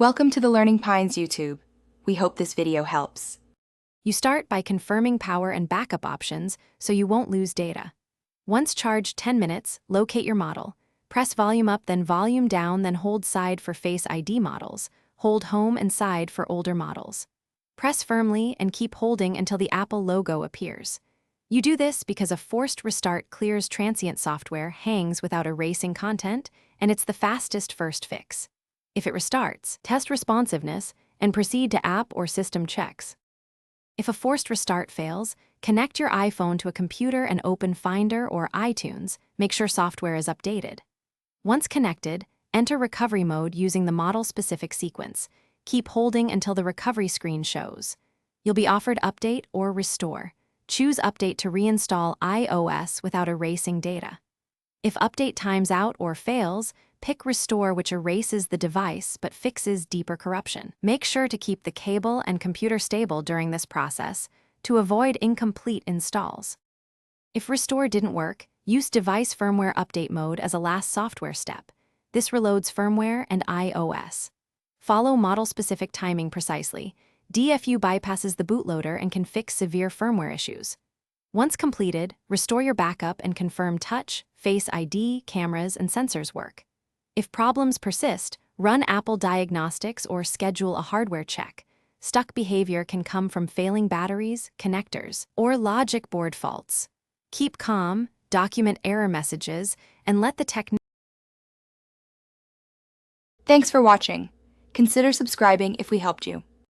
Welcome to the Learning Pines YouTube. We hope this video helps. You start by confirming power and backup options so you won't lose data. Once charged 10 minutes, locate your model. Press volume up, then volume down, then hold side for Face ID models. Hold home and side for older models. Press firmly and keep holding until the Apple logo appears. You do this because a forced restart clears transient software, hangs without erasing content, and it's the fastest first fix. If it restarts, test responsiveness and proceed to app or system checks. If a forced restart fails, connect your iPhone to a computer and open Finder or iTunes. Make sure software is updated. Once connected, enter recovery mode using the model-specific sequence. Keep holding until the recovery screen shows. You'll be offered Update or Restore. Choose Update to reinstall iOS without erasing data. If Update times out or fails, pick Restore, which erases the device but fixes deeper corruption. Make sure to keep the cable and computer stable during this process to avoid incomplete installs. If Restore didn't work, use Device Firmware Update mode as a last software step. This reloads firmware and iOS. Follow model-specific timing precisely. DFU bypasses the bootloader and can fix severe firmware issues. Once completed, restore your backup and confirm Touch, Face ID, cameras, and sensors work. If problems persist, run Apple Diagnostics or schedule a hardware check. Stuck behavior can come from failing batteries, connectors, or logic board faults. Keep calm, document error messages, and let the technician. Thanks for watching. Consider subscribing if we helped you.